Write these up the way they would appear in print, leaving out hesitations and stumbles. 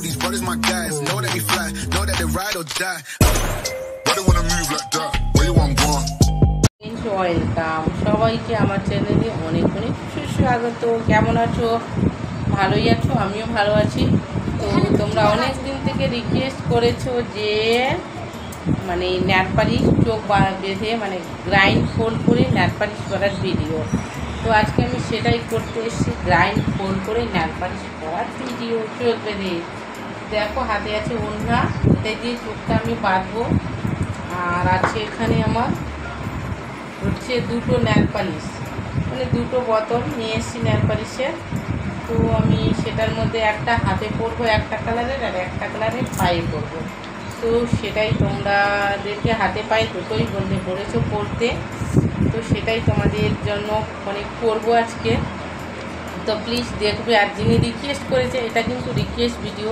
these brothers my guys. Know that we fly, know that they ride or die. Why they wanna move like that? Where you want going? Welcome সবাইকে আমার চ্যানেলে অনেক অনেক সুস্বাগত। কেমন আছো? ভালোই আছো? আমিও ভালো আছি। তো তোমরা অনেক দিন থেকে রিকোয়েস্ট করেছো যে মানে নেল পালিশ চোখ বেঁধে মানে গ্রাইন্ড ফোল্ড করে নেল পালিশ করার ভিডিও। তো আজকে আমি সেটাই করতে এসেছি, গ্রাইন্ড ফোল্ড করে নেল পালিশ করার ভিডিও চোখ বেঁধে। দেখো হাতে আছে ওড়না, এটাই দিয়ে চোখটা আমি বাঁধবো। আর আছে এখানে আমার হচ্ছে দুটো নেল পালিশ, মানে দুটো বোতল নিয়ে এসেছি নেল পালিশের। তো আমি সেটার মধ্যে একটা হাতে পরবো একটা কালারের, আর একটা কালারের পায়ে পরবো। তো সেটাই তোমাদেরকে হাতে পায়ে দুটোই বলেছো পরতে, তো সেটাই তোমাদের জন্য মানে করবো আজকে। তো প্লিজ দেখবে। আর যিনি রিকোয়েস্ট করেছে, এটা কিন্তু রিকোয়েস্ট ভিডিও,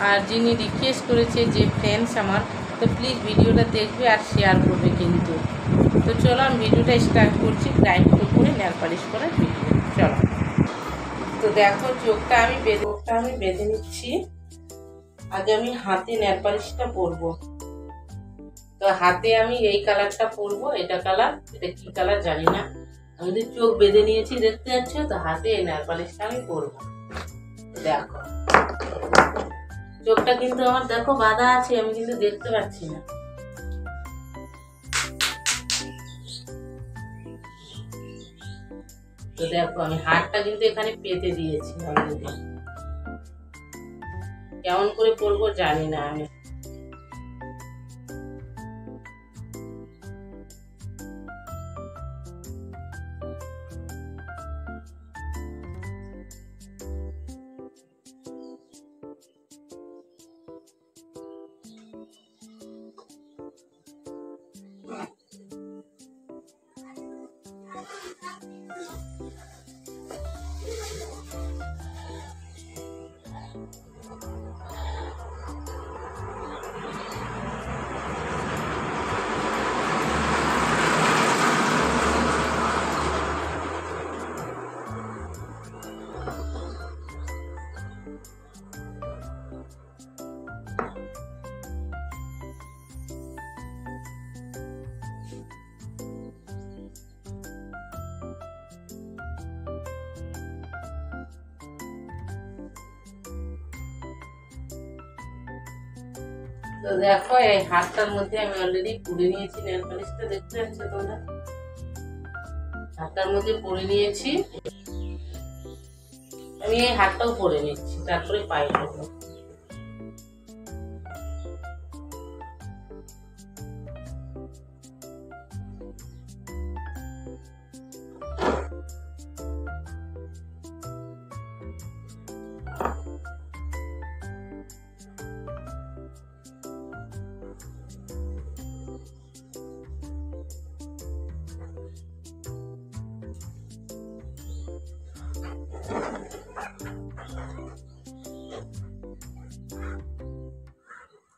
আর যিনি রিকোয়েস্ট করেছে যে ফ্রেন্ডস আমার, তো প্লিজ ভিডিওটা দেখবে আর শেয়ার করবে কিন্তু। তো চলো আমি ভিডিওটা স্টার্ট করছি, গ্রাইন্ড করে নেল পালিশ করার ভিডিও। চলো। তো দেখো চোখটা আমি বেঁধে নিচ্ছি। আগে আমি হাতে নেল পালিশটা পরবো। তো হাতে আমি এই কালারটা পরবো, এটা কালার, এটা কি কালার জানি না। আমি তো চোখ বেঁধে নিয়েছি, দেখতে পাচ্ছ। তো হাতে এই নেল পালিশটা আমি পরবো। দেখো চোখটা কিন্তু আমার দেখো বাঁধা আছে, আমি কিন্তু দেখতে পাচ্ছি না। তো দেখো আমি হাতটা কিন্তু এখানে পেতে দিয়েছি অলরেডি। কেমন করে পরবো জানি না আমি। তো দেখো এই হাতটার মধ্যে আমি অলরেডি পুড়ে নিয়েছি নেল পালিশটা, দেখতে পাচ্ছ তোমরা। হাতটার মধ্যে পরে নিয়েছি আমি, এই হাতটাও পরে নিচ্ছি, তারপরে পায়ে করবো।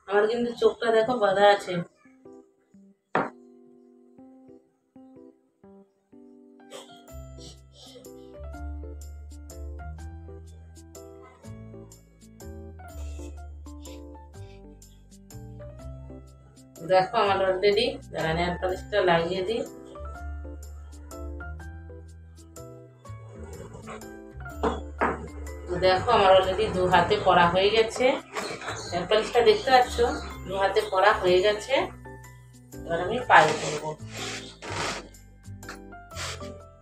আমার কিন্তু চোখটা দেখো বাঁধা আছে। দেখো আমার অলরেডি, যারা নেল পালিশটা লাগিয়ে দিই। তো দেখো আমার অলরেডি দু হাতে পরা হয়ে গেছে নেল পালিশটা, দেখতে পাচ্ছ দু হাতে পরা হয়ে গেছে। এবার আমি পায়ে পরবো।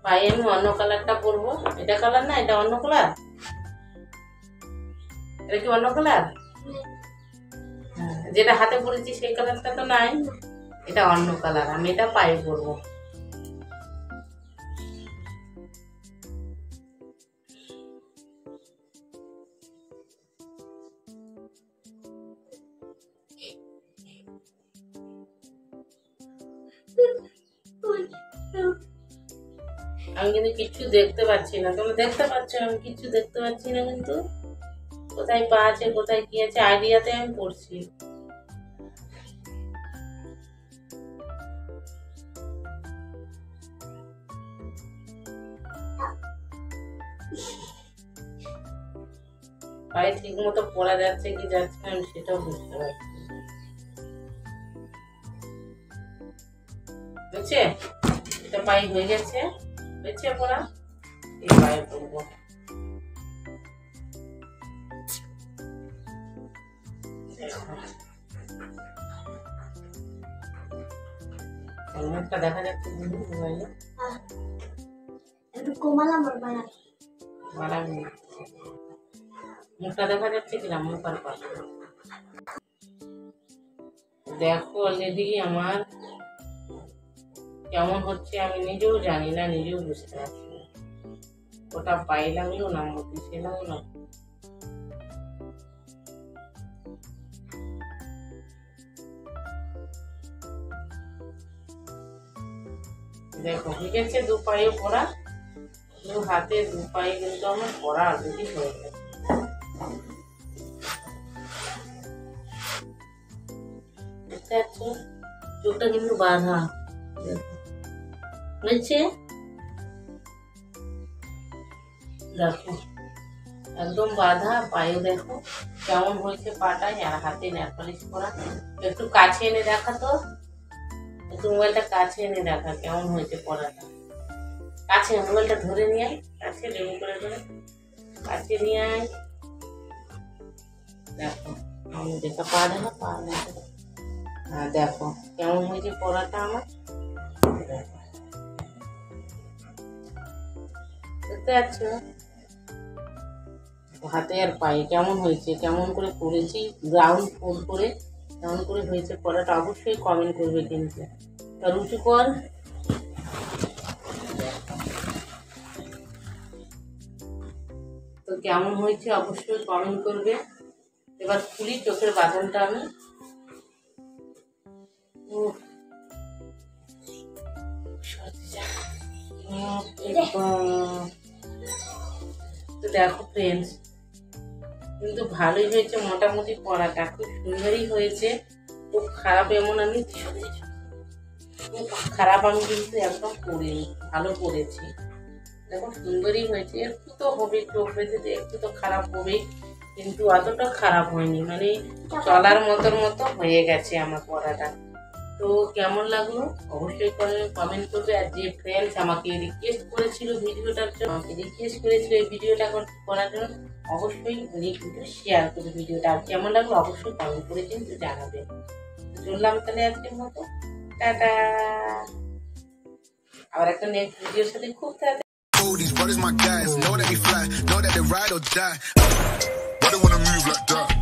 পায়ে আমি অন্য কালারটা পরবো। এটা কালার না, এটা অন্য কালার। এটা কি অন্য কালার? যেটা হাতে পরেছি সেই কালারটা তো নাই, এটা অন্য কালার। আমি এটা পায়ে পরবো। আমি কিন্তু কিচ্ছু দেখতে পাচ্ছি না, তোমরা দেখতে পাচ্ছ? আমি কিচ্ছু দেখতে পাচ্ছি না কিন্তু। কোথায় পা আছে কোথায় কি আছে আইডিয়াতে আমি পড়ছি। পায়ে ঠিক মতো পরা যাচ্ছে কি যাচ্ছে না আমি সেটাও বুঝতে পারছি। বুঝছে এটা পায়ে হয়ে গেছে, হয়েছে পরা, এই পায়ে পরবো। মুখটা দেখা যাচ্ছে মোবাইলে, মুখটা দেখা যাচ্ছে কিনা মুখ আর পাশে দেখো। অলরেডি আমার কেমন হচ্ছে আমি নিজেও জানি না, নিজেও বুঝতে পারছি না। ওটা পায়ে লাগলো না পিছে লাগলো। দেখো হয়ে গেছে দু পায়ে পরা, দু হাতে দু পায়ে কিন্তু আমার পরা অলরেডি হয়ে গেছে। দেখতে পাচ্ছ চোখটা কিন্তু বাঁধা হয়েছে, দেখো একদম বাঁধা। পায়ে দেখো কেমন হয়েছে পাটায়, আর হাতে নেল পালিশ করা। একটু কাছে এনে দেখা তো, একটু মোবাইলটা কাছে এনে দেখা কেমন হয়েছে পড়াটা। কাছে মোবাইলটা ধরে নিয়ে আয়, কাছে লেবু করে ধরে কাছে নিয়ে আয়। দেখো আমি দেখা পা দেখা পা দেখা। হ্যাঁ দেখো কেমন হয়েছে পড়াটা আমার, দেখতে পাচ্ছ হাতে আর পায়ে কেমন হয়েছে, কেমন করে করেছি গ্রাউন্ড ফোল্ড করে কেমন করে হয়েছে পড়াটা অবশ্যই কমেন্ট করবে কিন্তু। আর উঁচু কর, তো কেমন হয়েছে অবশ্যই কমেন্ট করবে। এবার খুলি চোখের বাঁধনটা আমি। তো দেখো ফ্রেন্ডস কিন্তু ভালোই হয়েছে, মোটামুটি পড়াটা খুব সুন্দরই হয়েছে। খুব খারাপ এমন আমি খারাপ আমি কিন্তু একদম করিনি, ভালো করেছি। দেখো সুন্দরই হয়েছে, একটু তো হবে চোখ বেঁধে একটু তো খারাপ হবে, কিন্তু অতটা খারাপ হয়নি, মানে চলার মতো হয়ে গেছে আমার পড়াটা। তো কেমন লাগলো অবশ্যই কমেন্ট করবে। আর যে ফ্রেন্ডস আমাকে রিকোয়েস্ট করেছিল ভিডিওটার জন্য, আমাকে রিকোয়েস্ট করেছিল এই ভিডিওটা করার জন্য, অবশ্যই কিন্তু শেয়ার করে ভিডিওটা। আর কেমন লাগলো অবশ্যই কমেন্ট করে কিন্তু জানাবে। চললাম তাহলে আজকের মতো, টাটা। আবার একটা নেক্সট ভিডিওর সাথে খুব তাড়াতাড়ি। These brothers my guys, know that we fly, know that they ride or die. Why they wanna move like that?